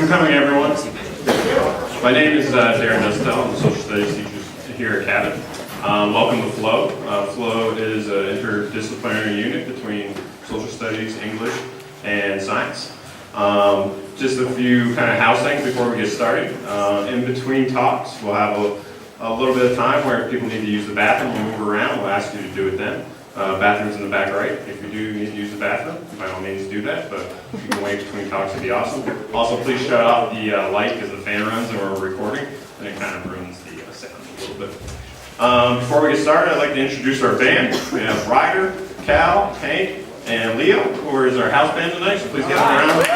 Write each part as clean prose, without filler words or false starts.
for coming, everyone. My name is Darren Nestel. I'm a social studies teacher here at Cabot. Welcome to Flow. Flow is an interdisciplinary unit between social studies, English, and science. Just a few kind of house things before we get started. In between talks, we'll have a little bit of time where if people need to use the bathroom or move around, we'll ask you to do it then. Bathroom's in the back right. If you do need to use the bathroom, by all means do that, but if you can wait between talks, it'd be awesome. Also, please shut off the light because the fan runs and we're recording, and it kind of ruins the sound a little bit. Before we get started, I'd like to introduce our band. We have Ryder, Cal, Hank, and Leo, who is our house band tonight, so please give them a round.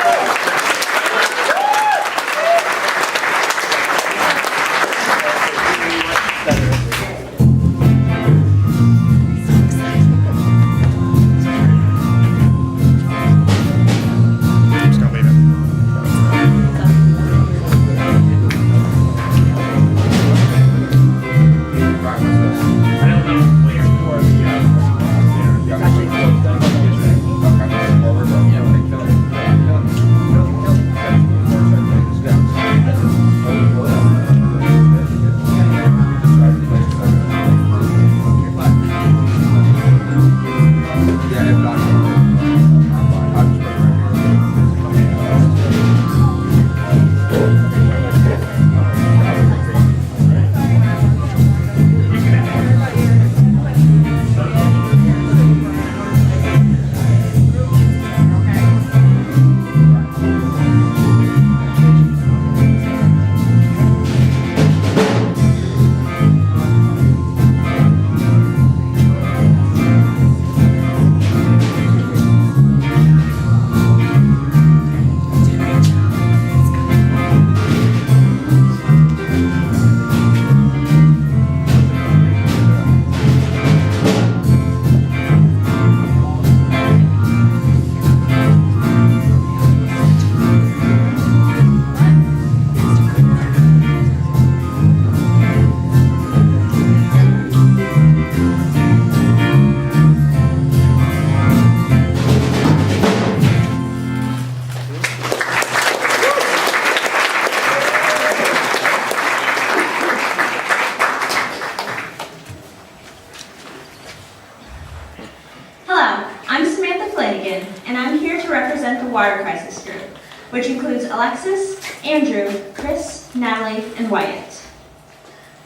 Which includes Alexis, Andrew, Chris, Natalie, and Wyatt.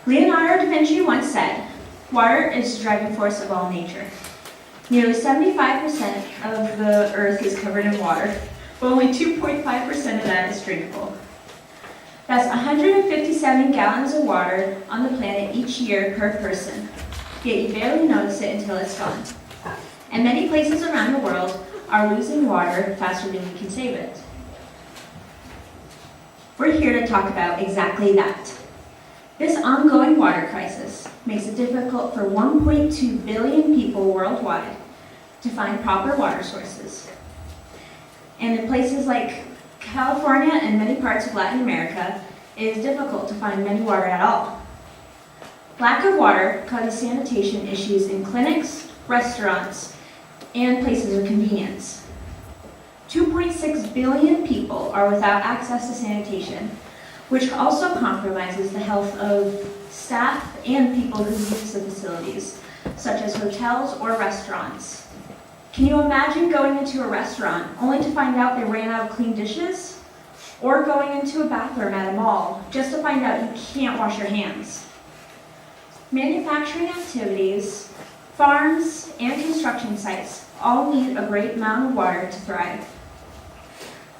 Leonardo da Vinci once said, "Water is the driving force of all nature." Nearly 75% of the earth is covered in water, but only 2.5% of that is drinkable. That's 157 gallons of water on the planet each year per person, yet you barely notice it until it's gone. And many places around the world are losing water faster than we can save it. We're here to talk about exactly that. This ongoing water crisis makes it difficult for 1.2 billion people worldwide to find proper water sources. And in places like California and many parts of Latin America, it is difficult to find many water at all. Lack of water causes sanitation issues in clinics, restaurants, and places of convenience. 2.6 billion people are without access to sanitation, which also compromises the health of staff and people who use the facilities, such as hotels or restaurants. Can you imagine going into a restaurant only to find out they ran out of clean dishes? Or going into a bathroom at a mall just to find out you can't wash your hands? Manufacturing activities, farms, and construction sites all need a great amount of water to thrive.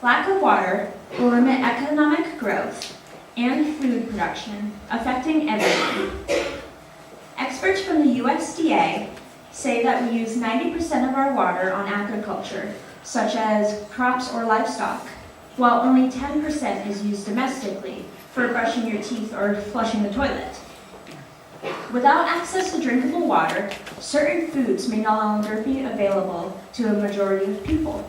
Lack of water will limit economic growth and food production, affecting everyone. Experts from the USDA say that we use 90% of our water on agriculture, such as crops or livestock, while only 10% is used domestically for brushing your teeth or flushing the toilet. Without access to drinkable water, certain foods may no longer be available to a majority of people.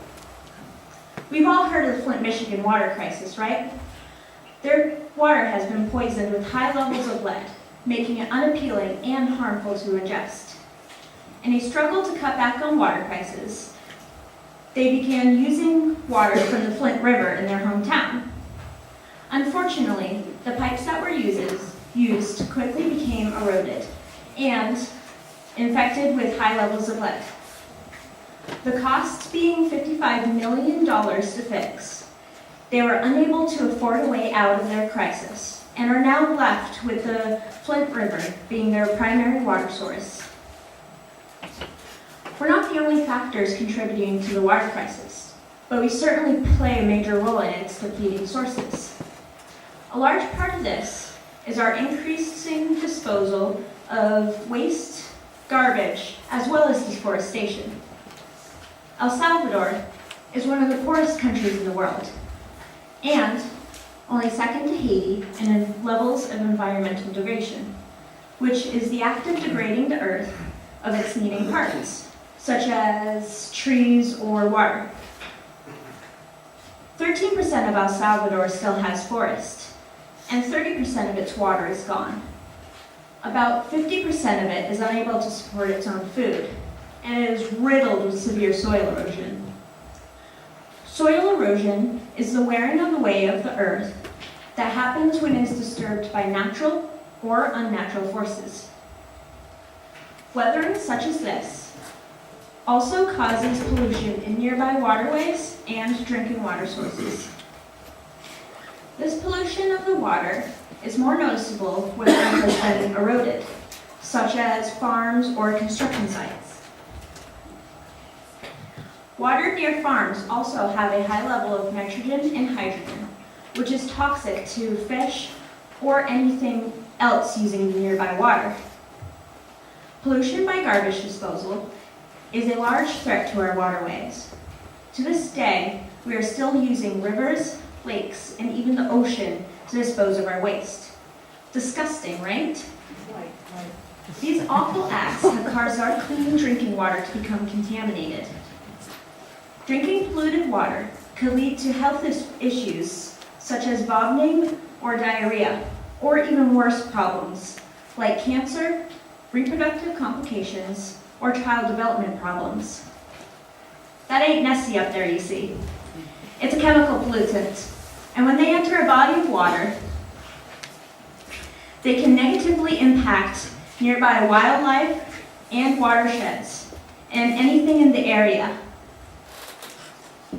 We've all heard of the Flint, Michigan water crisis, right? Their water has been poisoned with high levels of lead, making it unappealing and harmful to ingest. In a struggle to cut back on water prices, they began using water from the Flint River in their hometown. Unfortunately, the pipes that were used quickly became eroded and infected with high levels of lead. The cost being $55 million to fix, they were unable to afford a way out of their crisis and are now left with the Flint River being their primary water source. We're not the only factors contributing to the water crisis, but we certainly play a major role in its depleting sources. A large part of this is our increasing disposal of waste, garbage, as well as deforestation. El Salvador is one of the poorest countries in the world, and only second to Haiti in levels of environmental degradation, which is the act of degrading the earth of its needing parts, such as trees or water. 13% of El Salvador still has forest, and 30% of its water is gone. About 50% of it is unable to support its own food, and it is riddled with severe soil erosion. Soil erosion is the wearing away of the earth that happens when it is disturbed by natural or unnatural forces. Weathering such as this also causes pollution in nearby waterways and drinking water sources. This pollution of the water is more noticeable where it has been eroded, such as farms or construction sites. Water near farms also have a high level of nitrogen and hydrogen, which is toxic to fish or anything else using the nearby water. Pollution by garbage disposal is a large threat to our waterways. To this day, we are still using rivers, lakes, and even the ocean to dispose of our waste. Disgusting, right? These awful acts have caused our clean drinking water to become contaminated. Drinking polluted water could lead to health issues such as vomiting or diarrhea, or even worse problems like cancer, reproductive complications, or child development problems. That ain't Nessie up there, you see. It's a chemical pollutant, and when they enter a body of water, they can negatively impact nearby wildlife and watersheds, and anything in the area.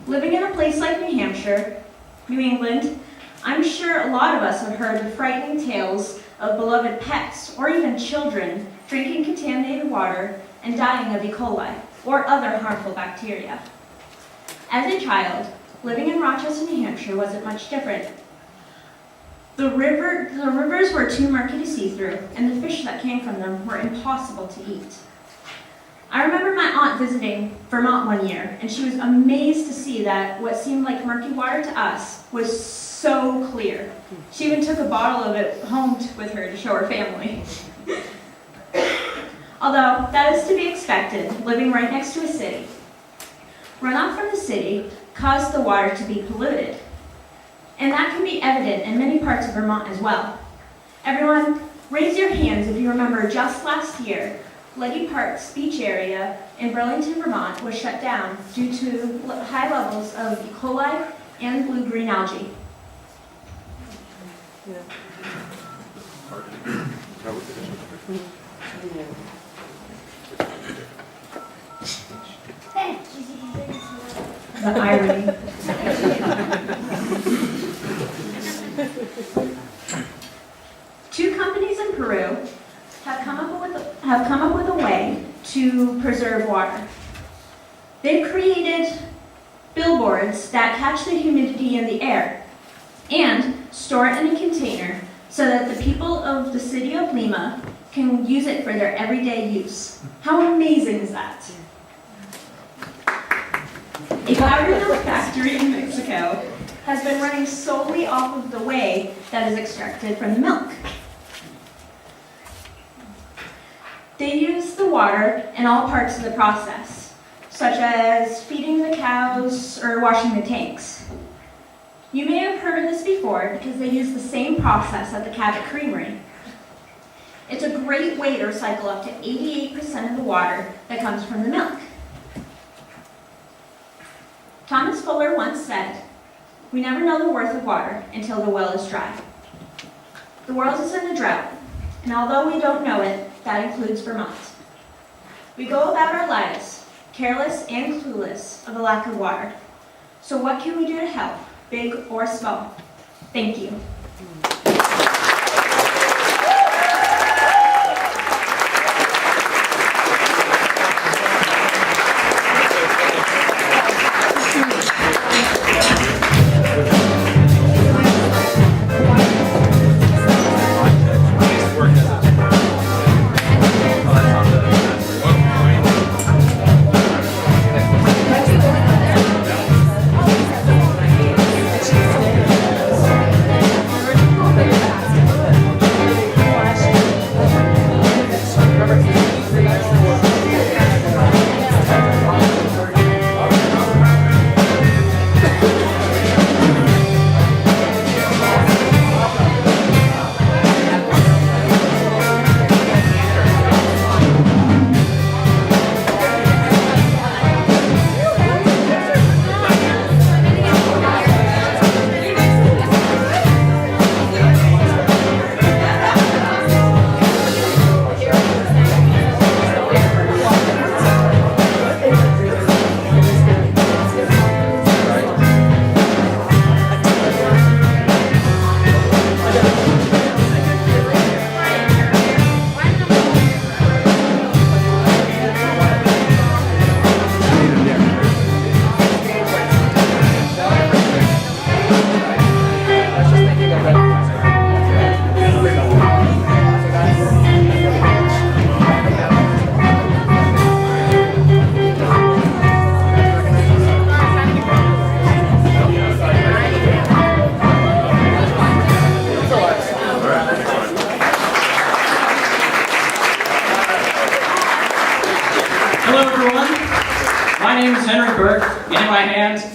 Living in a place like New Hampshire, New England, I'm sure a lot of us have heard the frightening tales of beloved pets or even children drinking contaminated water and dying of E. coli or other harmful bacteria. As a child, living in Rochester, New Hampshire wasn't much different. The rivers were too murky to see through, and the fish that came from them were impossible to eat. I remember my aunt visiting Vermont one year, and she was amazed to see that what seemed like murky water to us was so clear. She even took a bottle of it home with her to show her family. Although that is to be expected, living right next to a city. Runoff from the city caused the water to be polluted, and that can be evident in many parts of Vermont as well. Everyone, raise your hands if you remember just last year, Leddy Park's beach area in Burlington, Vermont was shut down due to high levels of E. coli and blue-green algae. Hey, the irony. Two companies in Peru have come up with a way to preserve water. They've created billboards that catch the humidity in the air and store it in a container so that the people of the city of Lima can use it for their everyday use. How amazing is that? A powder milk factory in Mexico has been running solely off of the whey that is extracted from the milk. They use the water in all parts of the process, such as feeding the cows or washing the tanks. You may have heard of this before because they use the same process at the Cabot Creamery. It's a great way to recycle up to 88% of the water that comes from the milk. Thomas Fuller once said, We never know the worth of water until the well is dry. The world is in a drought, and although we don't know it, that includes Vermont. We go about our lives, careless and clueless of the lack of water. So what can we do to help, big or small? Thank you.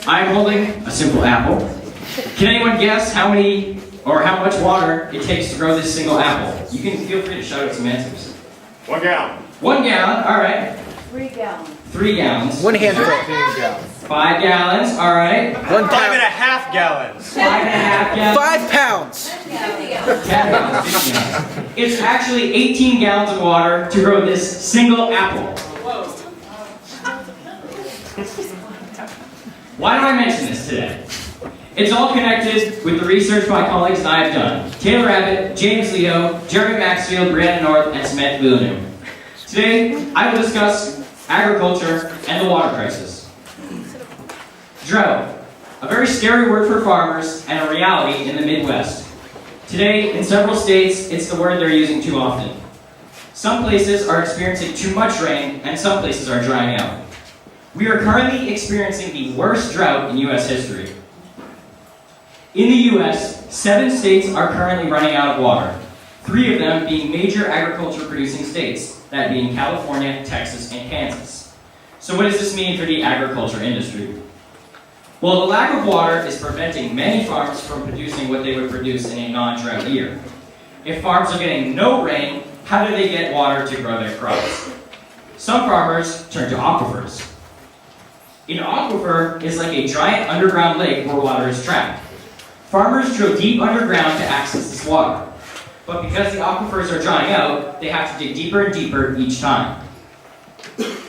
I'm holding a simple apple. Can anyone guess how many or how much water it takes to grow this single apple? You can feel free to shout out some answers. 1 gallon. 1 gallon, all right. 3 gallons. 3 gallons. 1 handful. 5 gallons, all right. 1 pound. 5.5 gallons. 5.5 gallons. 5 pounds. 10 gallons. 15 gallons. It's actually 18 gallons of water to grow this single apple. Why do I mention this today? It's all connected with the research my colleagues and I have done. Taylor Abbott, James Leo, Jeremy Maxfield, Brandon North, and Samantha Villeneuve. Today, I will discuss agriculture and the water crisis. Drought, a very scary word for farmers and a reality in the Midwest. Today, in several states, it's the word they're using too often. Some places are experiencing too much rain, and some places are drying out. We are currently experiencing the worst drought in U.S. history. In the U.S., 7 states are currently running out of water, 3 of them being major agriculture-producing states, that being California, Texas, and Kansas. So what does this mean for the agriculture industry? Well, the lack of water is preventing many farms from producing what they would produce in a non-drought year. If farms are getting no rain, how do they get water to grow their crops? Some farmers turn to aquifers. An aquifer is like a giant underground lake where water is trapped. Farmers drill deep underground to access this water. But because the aquifers are drying out, they have to dig deeper and deeper each time.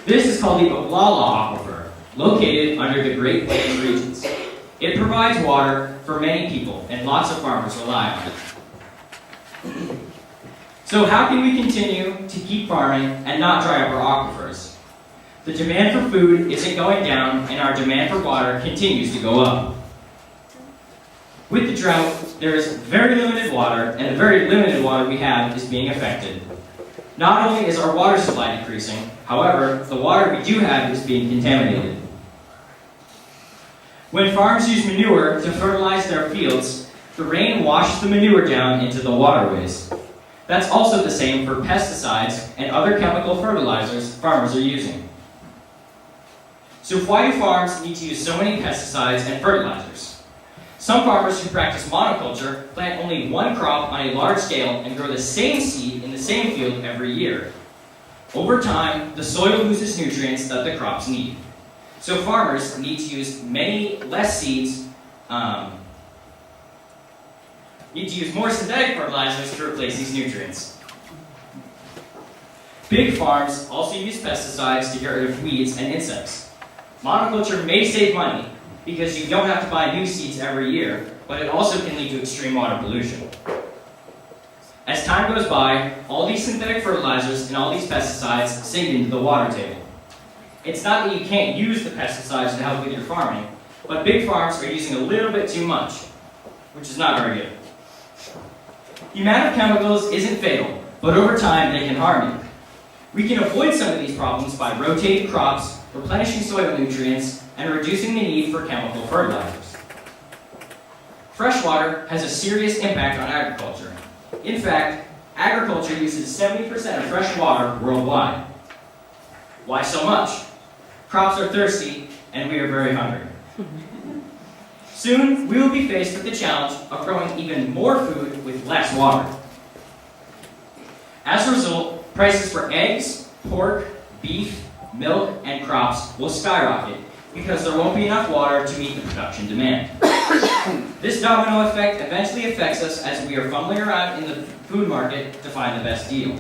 This is called the Oglala Aquifer, located under the Great Plains regions. It provides water for many people, and lots of farmers rely on it. So how can we continue to keep farming and not dry up our aquifers? The demand for food isn't going down, and our demand for water continues to go up. With the drought, there is very limited water, and the very limited water we have is being affected. Not only is our water supply decreasing, however, the water we do have is being contaminated. When farms use manure to fertilize their fields, the rain washes the manure down into the waterways. That's also the same for pesticides and other chemical fertilizers farmers are using. So why do farms need to use so many pesticides and fertilizers? Some farmers who practice monoculture plant only one crop on a large scale and grow the same seed in the same field every year. Over time, the soil loses nutrients that the crops need. So farmers need to use many less seeds need to use more synthetic fertilizers to replace these nutrients. Big farms also use pesticides to get rid of weeds and insects. Monoculture may save money because you don't have to buy new seeds every year, but it also can lead to extreme water pollution. As time goes by, all these synthetic fertilizers and all these pesticides sink into the water table. It's not that you can't use the pesticides to help with your farming, but big farms are using a little bit too much, which is not very good. The amount of chemicals isn't fatal, but over time they can harm you. We can avoid some of these problems by rotating crops, replenishing soil nutrients, and reducing the need for chemical fertilizers. Freshwater has a serious impact on agriculture. In fact, agriculture uses 70% of fresh water worldwide. Why so much? Crops are thirsty, and we are very hungry. Soon, we will be faced with the challenge of growing even more food with less water. As a result, prices for eggs, pork, beef, milk, and crops will skyrocket because there won't be enough water to meet the production demand. This domino effect eventually affects us as we are fumbling around in the food market to find the best deal.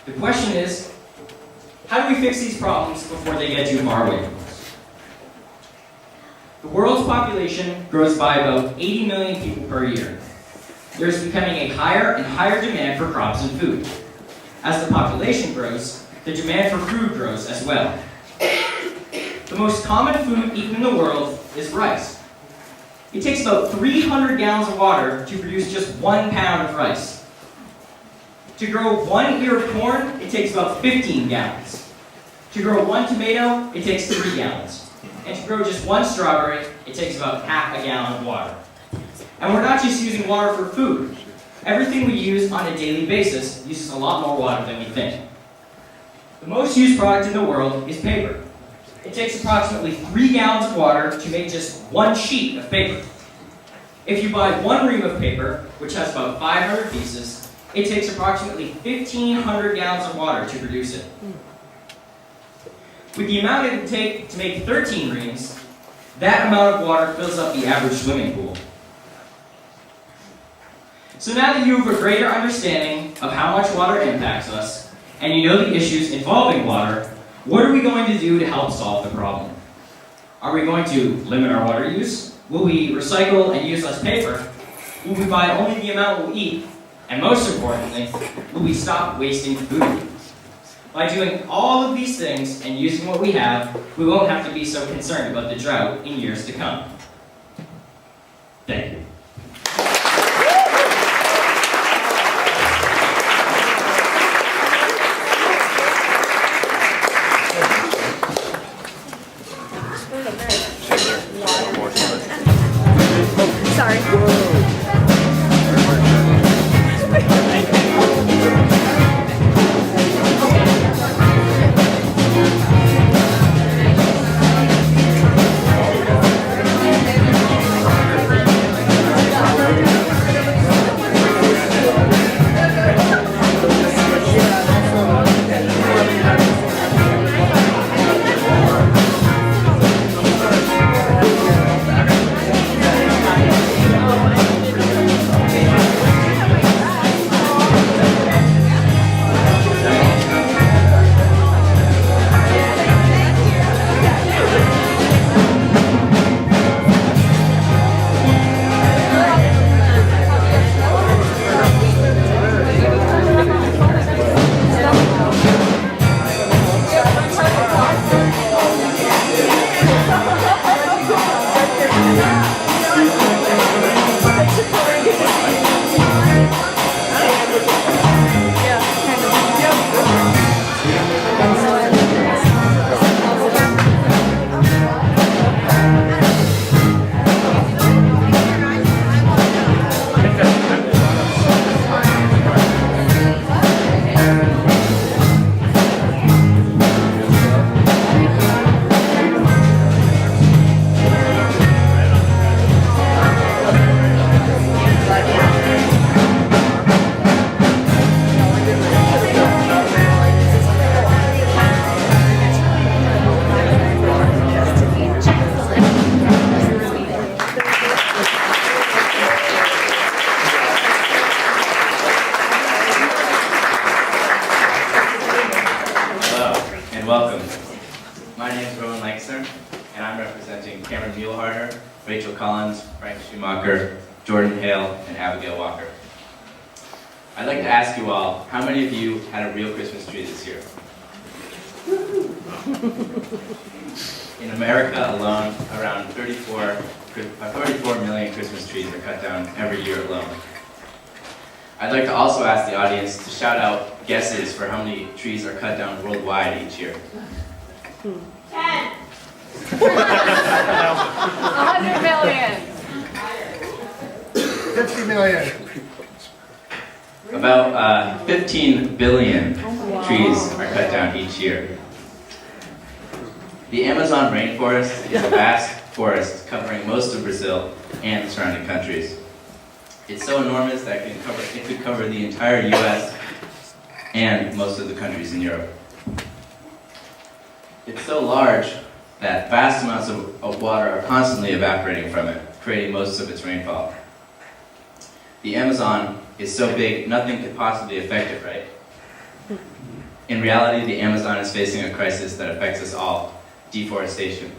The question is, how do we fix these problems before they get too far away from us? The world's population grows by about 80 million people per year. There is becoming a higher and higher demand for crops and food. As the population grows, the demand for food grows as well. The most common food eaten in the world is rice. It takes about 300 gallons of water to produce just 1 pound of rice. To grow 1 ear of corn, it takes about 15 gallons. To grow 1 tomato, it takes 3 gallons. And to grow just 1 strawberry, it takes about half a gallon of water. And we're not just using water for food. Everything we use on a daily basis uses a lot more water than we think. The most used product in the world is paper. It takes approximately 3 gallons of water to make just 1 sheet of paper. If you buy 1 ream of paper, which has about 500 pieces, it takes approximately 1,500 gallons of water to produce it. With the amount it would take to make 13 reams, that amount of water fills up the average swimming pool. So now that you have a greater understanding of how much water impacts us, and you know the issues involving water, what are we going to do to help solve the problem? Are we going to limit our water use? Will we recycle and use less paper? Will we buy only the amount we'll eat? And most importantly, will we stop wasting food? By doing all of these things and using what we have, we won't have to be so concerned about the drought in years to come. Thank you. Collins, Frank Schumacher, Jordan Hale, and Abigail Walker. I'd like to ask you all, how many of you had a real Christmas tree this year? In America alone, around 34 million Christmas trees are cut down every year alone. I'd like to also ask the audience to shout out guesses for how many trees are cut down worldwide each year. 10. 100 million. 50 million. About 15 billion trees are cut down each year. The Amazon rainforest is a vast forest covering most of Brazil and the surrounding countries. It's so enormous that it could cover the entire US and most of the countries in Europe. It's so large that vast amounts of water are constantly evaporating from it, creating most of its rainfall. The Amazon is so big, nothing could possibly affect it, right? In reality, the Amazon is facing a crisis that affects us all: deforestation.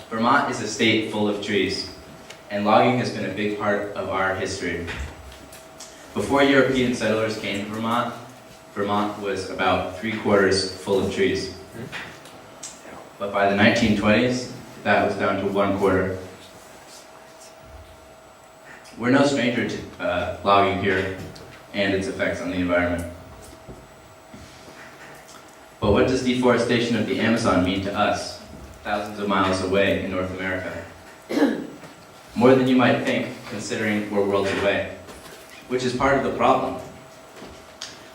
Vermont is a state full of trees, and logging has been a big part of our history. Before European settlers came to Vermont, Vermont was about 3/4 full of trees. But by the 1920s, that was down to 1/4. We're no stranger to logging here and its effects on the environment. But what does deforestation of the Amazon mean to us, thousands of miles away in North America? More than you might think, considering we're worlds away, which is part of the problem.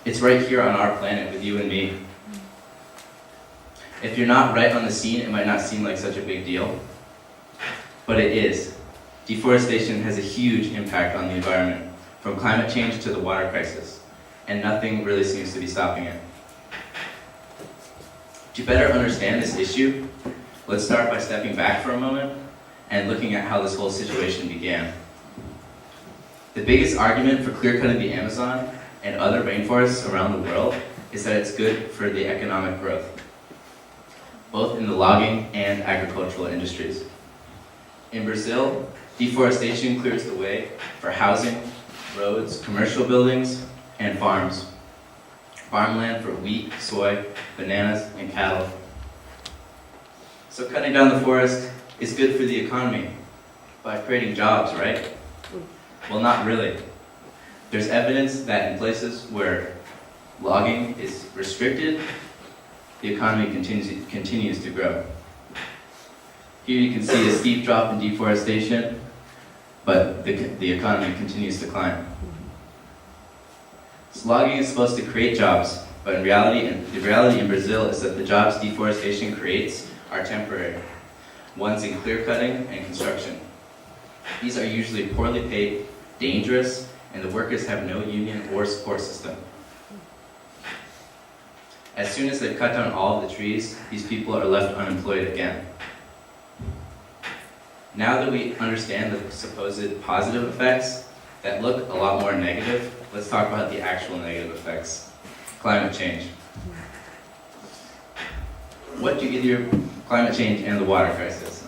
It's right here on our planet with you and me. If you're not right on the scene, it might not seem like such a big deal, but it is. Deforestation has a huge impact on the environment, from climate change to the water crisis, and nothing really seems to be stopping it. To better understand this issue, let's start by stepping back for a moment and looking at how this whole situation began. The biggest argument for clear-cutting the Amazon and other rainforests around the world is that it's good for the economic growth, both in the logging and agricultural industries. In Brazil, deforestation clears the way for housing, roads, commercial buildings, and farms. Farmland for wheat, soy, bananas, and cattle. So cutting down the forest is good for the economy by creating jobs, right? Well, not really. There's evidence that in places where logging is restricted, the economy continues to grow. Here you can see a steep drop in deforestation, but the economy continues to climb. So logging is supposed to create jobs, but the reality in Brazil is that the jobs deforestation creates are temporary, ones in clear cutting and construction. These are usually poorly paid, dangerous, and the workers have no union or support system. As soon as they've cut down all of the trees, these people are left unemployed again. Now that we understand the supposed positive effects that look a lot more negative, let's talk about the actual negative effects. Climate change. What do climate change and the water crisis,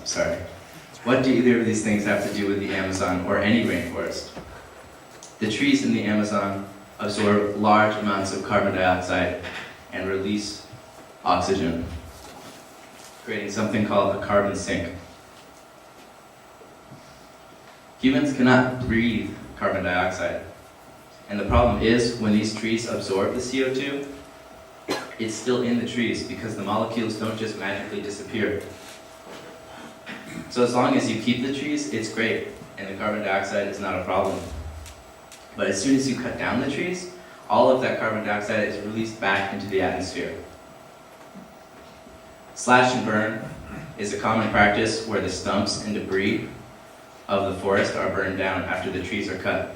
what do either of these things have to do with the Amazon or any rainforest? The trees in the Amazon absorb large amounts of carbon dioxide and release oxygen, creating something called a carbon sink. Humans cannot breathe carbon dioxide. And the problem is, when these trees absorb the CO2, it's still in the trees because the molecules don't just magically disappear. So as long as you keep the trees, it's great, and the carbon dioxide is not a problem. But as soon as you cut down the trees, all of that carbon dioxide is released back into the atmosphere. Slash and burn is a common practice where the stumps and debris of the forest are burned down after the trees are cut.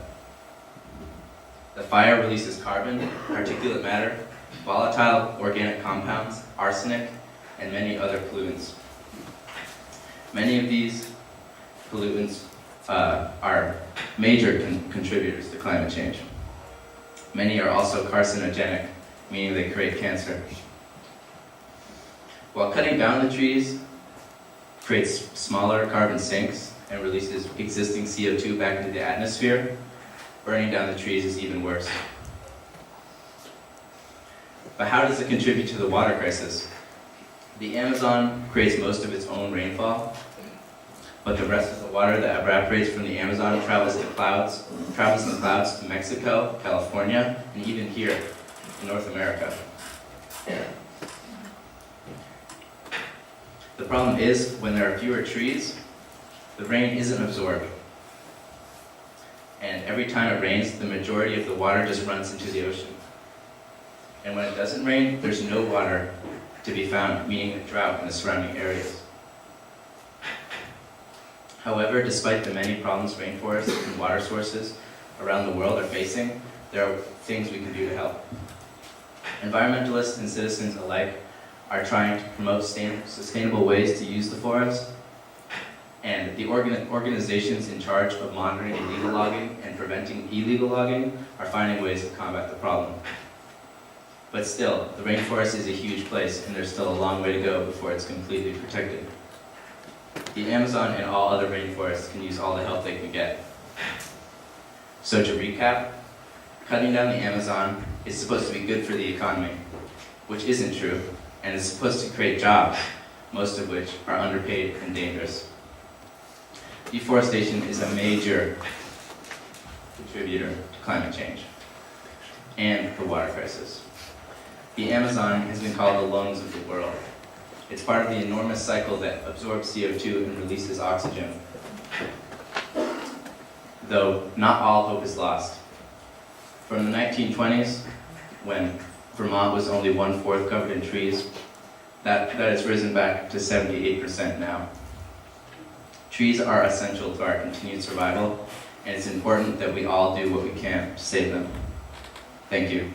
The fire releases carbon, particulate matter, volatile organic compounds, arsenic, and many other pollutants. Many of these pollutants are major contributors to climate change. Many are also carcinogenic, meaning they create cancer. While cutting down the trees creates smaller carbon sinks and releases existing CO2 back into the atmosphere. Burning down the trees is even worse. But how does it contribute to the water crisis? The Amazon creates most of its own rainfall, but the rest of the water that evaporates from the Amazon travels in clouds to Mexico, California, and even here in North America. The problem is, when there are fewer trees, the rain isn't absorbed. And every time it rains, the majority of the water just runs into the ocean. And when it doesn't rain, there's no water to be found, meaning a drought in the surrounding areas. However, despite the many problems rainforests and water sources around the world are facing, there are things we can do to help. Environmentalists and citizens alike are trying to promote sustainable ways to use the forest, and the organizations in charge of monitoring illegal logging and preventing illegal logging are finding ways to combat the problem. But still, the rainforest is a huge place, and there's still a long way to go before it's completely protected. The Amazon and all other rainforests can use all the help they can get. So to recap, cutting down the Amazon is supposed to be good for the economy, which isn't true, and is supposed to create jobs, most of which are underpaid and dangerous. Deforestation is a major contributor to climate change and the water crisis. The Amazon has been called the lungs of the world. It's part of the enormous cycle that absorbs CO2 and releases oxygen. Though not all hope is lost. From the 1920s, when Vermont was only 1/4 covered in trees, that has risen back to 78% now. Trees are essential to our continued survival, and it's important that we all do what we can to save them. Thank you.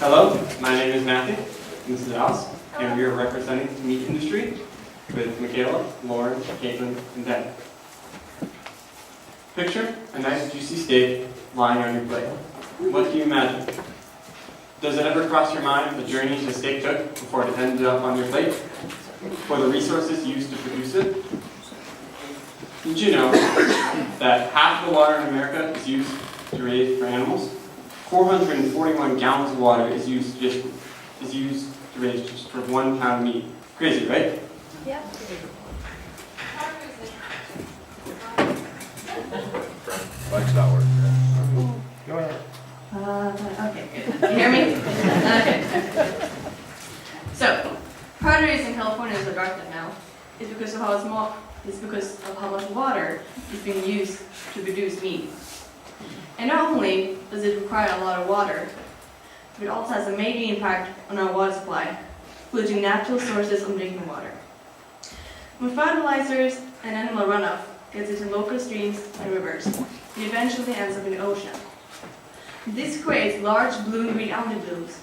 Hello, my name is Matthew, and this is Alice, and we are representing the meat industry with Michaela, Lauren, Caitlin, and Ben. Picture a nice juicy steak lying on your plate. What do you imagine? Does it ever cross your mind the journey the steak took before it ended up on your plate? For the resources used to produce it? Did you know that half of the water in America is used to raise for animals? 441 gallons of water is used to raise just for 1 pound of meat. Crazy, right? Yep. Mike's not working. Go ahead. Okay. You hear me? Okay. So, part of the reason California is so dark now is because of how much water is being used to produce meat. And not only does it require a lot of water, but it also has a major impact on our water supply, polluting natural sources of drinking water. When fertilizers and animal runoff gets into local streams and rivers, it eventually ends up in the ocean. This creates large blue and green algae blooms.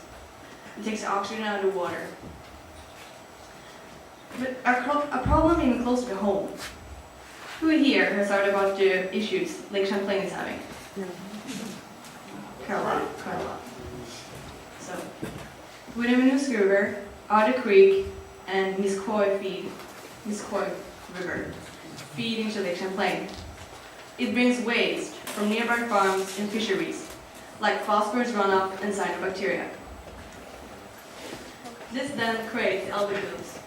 It takes the oxygen out of the water. But a problem even closer to home. Who here has heard about the issues Lake Champlain is having? Quite a lot. So, with the Winooski River, Otter Creek, and Nisquoy River feed into Lake Champlain. It brings waste from nearby farms and fisheries, like phosphorus runoff and cyanobacteria. This then creates algae blooms,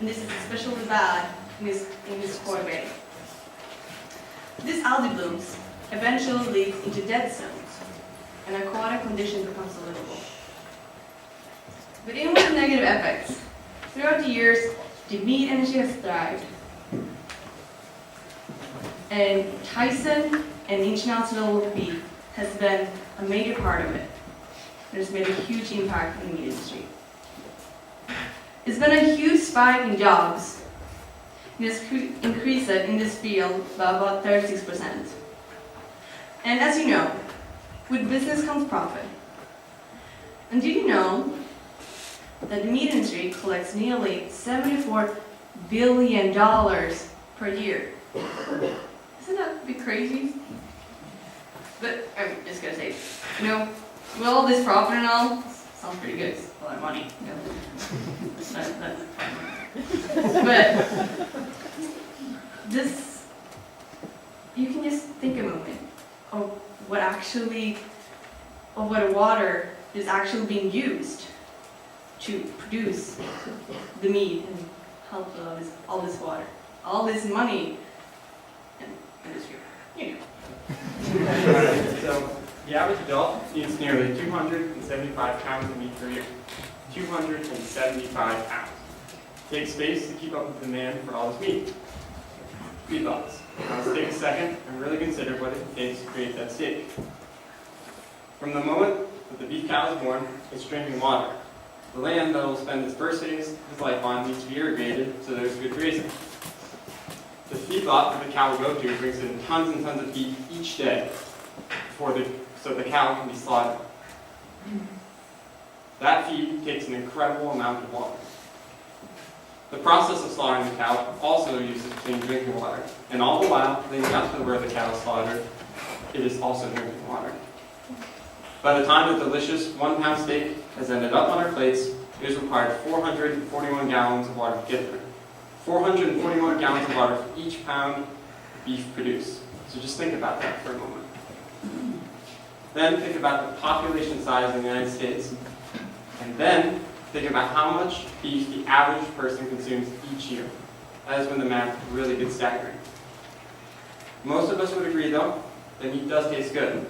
and this is especially bad in Nisquoy Bay. These algae blooms eventually lead into dead zones, and aquatic conditions becomes unlivable. But even with the negative effects, throughout the years, the meat industry has thrived. And Tyson and international beef has been a major part of it. It has made a huge impact on the meat industry. It's been a huge spike in jobs. It has increased it in this field by about 36%. And as you know, with business comes profit. And do you know that the meat industry collects nearly $74 billion per year? Isn't that a bit crazy? But I'm just gonna say, you know, with all this profit and all, sounds pretty good. It's a lot of money. You know? That's fine. But this, you can just think a moment of what water is actually being used to produce the meat and help all this water, all this money and industry. You know. So, the average adult eats nearly 275 pounds of meat per year. 275 pounds. It takes space to keep up with the demand for all this meat. Feedlots. Now let's take a second and really consider what it takes to create that steak. From the moment that the beef cow is born, it's drinking water. The land that will spend its first phase of its life on needs to be irrigated so there's good grazing. The feedlot that the cow will go to brings in tons and tons of feed each day so the cow can be slaughtered. That feed takes an incredible amount of water. The process of slaughtering the cow also uses clean drinking water, and all the while, leading up to where the cow is slaughtered, it is also drinking water. By the time the delicious 1 pound steak has ended up on our plates, it has required 441 gallons of water to get there. 441 gallons of water for each pound of beef produced. So just think about that for a moment. Then think about the population size in the United States. And then think about how much beef the average person consumes each year. That is when the math really gets staggering. Most of us would agree, though, that meat does taste good.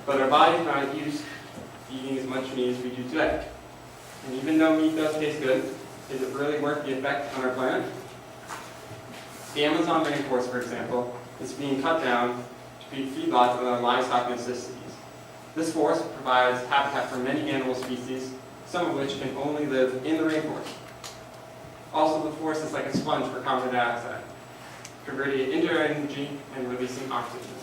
But our bodies are not used to eating as much meat as we do today. And even though meat does taste good, is it really worth the effect on our planet? The Amazon rainforest, for example, is being cut down to feed feedlots and other livestock necessities. This forest provides habitat for many animal species, some of which can only live in the rainforest. Also, the forest is like a sponge for carbon dioxide, converting it into energy and releasing oxygen.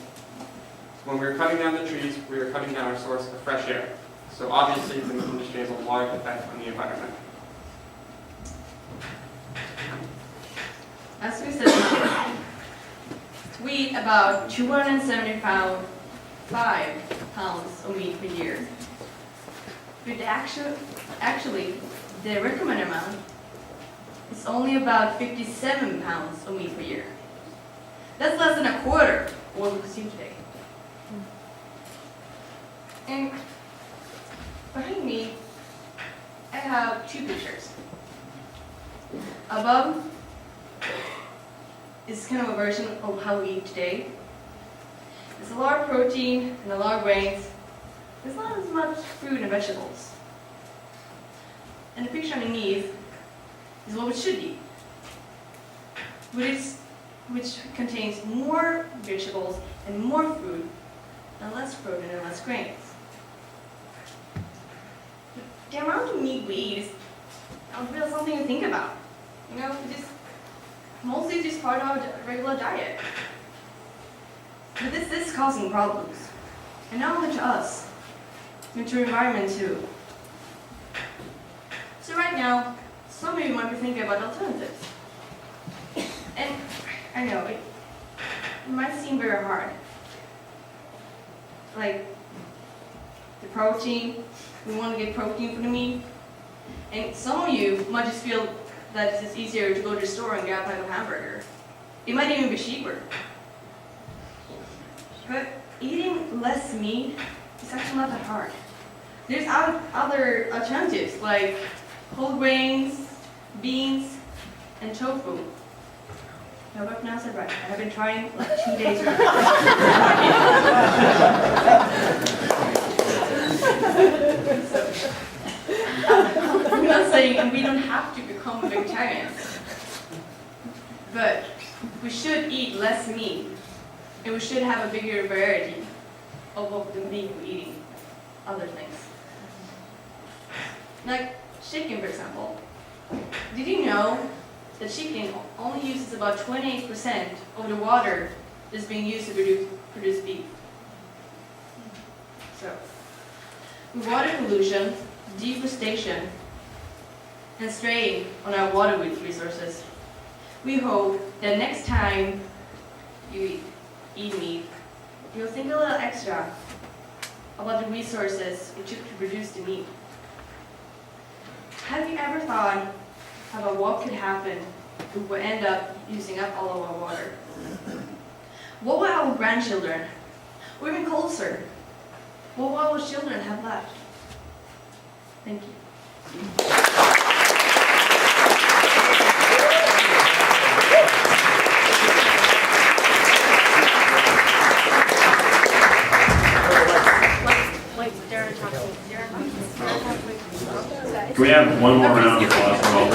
When we're cutting down the trees, we are cutting down our source of fresh air. So obviously, the meat industry has a large effect on the environment. As we said, we eat about 275 pounds of meat per year. But actually, the recommended amount is only about 57 pounds of meat per year. That's less than a quarter of what we consume today. And behind me, I have two pictures. Above is kind of a version of how we eat today. There's a lot of protein and a lot of grains. There's not as much fruit and vegetables. And the picture underneath is what we should eat, which contains more vegetables and more fruit and less protein and less grains. The amount of meat we eat is really something to think about. You know, mostly just part of our regular diet. But this is causing problems. And not only to us, but to the environment too. So right now, some of you might be thinking about alternatives. And I know, it might seem very hard. Like, the protein, we want to get protein from the meat. And some of you might just feel that it's easier to go to the store and grab like a hamburger. It might even be cheaper. But eating less meat is actually not that hard. There's other alternatives like whole grains, beans, and tofu. I hope I pronounced it right. I have been trying like 2 days now. I'm not saying we don't have to become vegetarians, but we should eat less meat, and we should have a bigger variety of the meat we're eating, other things. Like chicken, for example. Did you know that chicken only uses about 28% of the water that's being used to produce beef? So, with water pollution, deforestation, and strain on our water resources, we hope that next time you eat meat, you'll think a little extra about the resources it took to produce the meat. Have you ever thought about what could happen if we end up using up all of our water? What will our grandchildren, or even closer, what will our children have left? Thank you. Can we have one more round of applause for all?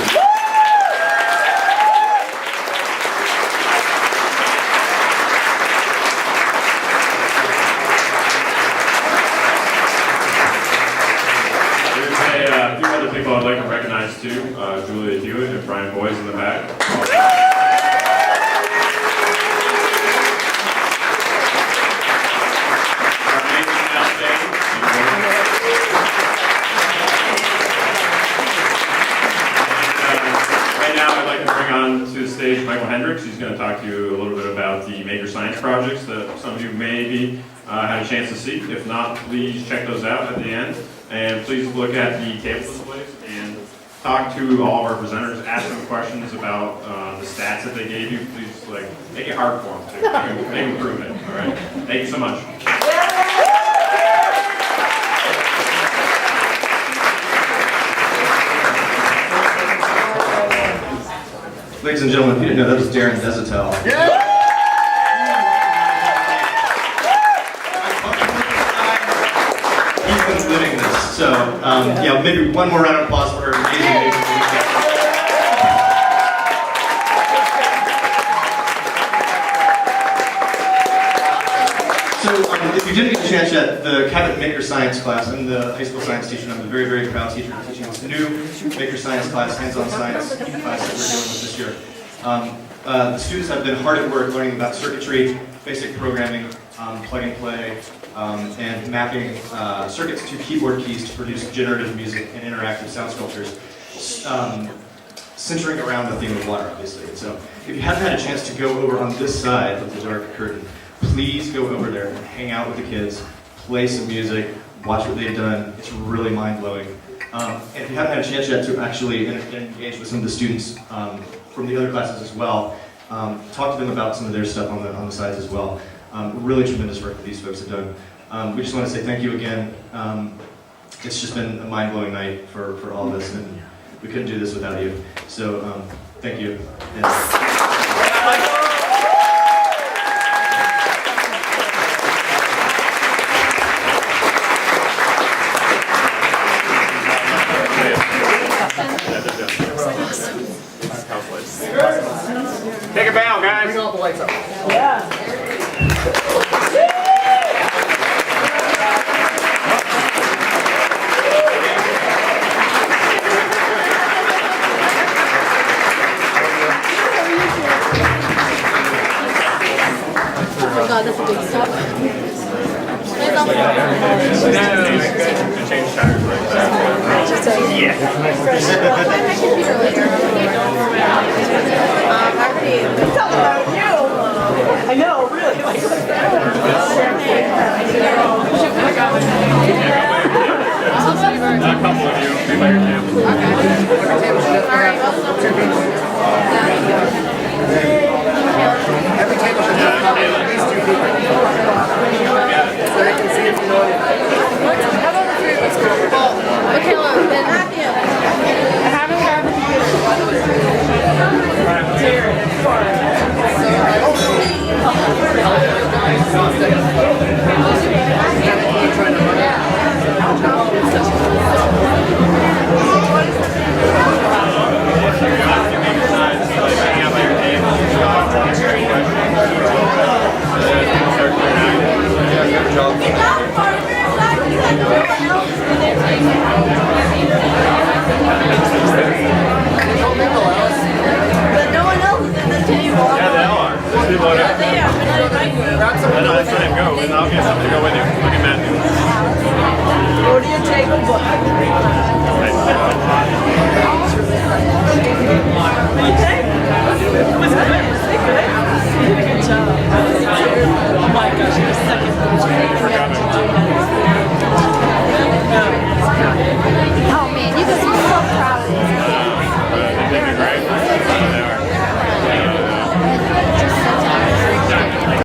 There's a few other people I'd like to recognize too. Julia Hewitt and Brian Boyes in the back. Our amazing now stage. Right now, I'd like to bring on to the stage Michael Hendricks. He's going to talk to you a little bit about the Maker Science projects that some of you maybe had a chance to see. If not, please check those out at the end. And please look at the table displays and talk to all of our presenters. Ask them questions about the stats that they gave you. Please, make it hard for them to make improvement. All right. Thank you so much. Ladies and gentlemen, if you didn't know, that was Darren Desatel. He's been living this. So, yeah, maybe one more round of applause for her amazing. So, if you didn't get a chance yet, the Cabinet Maker Science class, I'm the high school science teacher, and I'm a very, very proud teacher teaching this new Maker Science class, hands-on science class that we're doing with this year. The students have been hard at work learning about circuitry, basic programming, plug and play, and mapping circuits to keyboard keys to produce generative music and interactive sound sculptures, centering around the theme of water, obviously. And so, if you haven't had a chance to go over on this side of the dark curtain, please go over there and hang out with the kids, play some music, watch what they've done. It's really mind-blowing. And if you haven't had a chance yet to actually engage with some of the students from the other classes as well, talk to them about some of their stuff on the sides as well. Really tremendous work that these folks have done. We just want to say thank you again. It's just been a mind-blowing night for all of us, and we couldn't do this without you. So thank you. Take a bow, guys. Bring all the lights up. Yeah. I know, really. A couple of you, be by your table. Every table should have at least 2 people. So they can see if you know anything. How about the three of us go? Well, okay, look, then I haven't got the But no one else is at the table. Yeah, they all are. There's people over there. They are, but I invite you. I know, that's fine. Go, and I'll get something to go with you. Look at Matthew. Go to your table, book. What's the secret?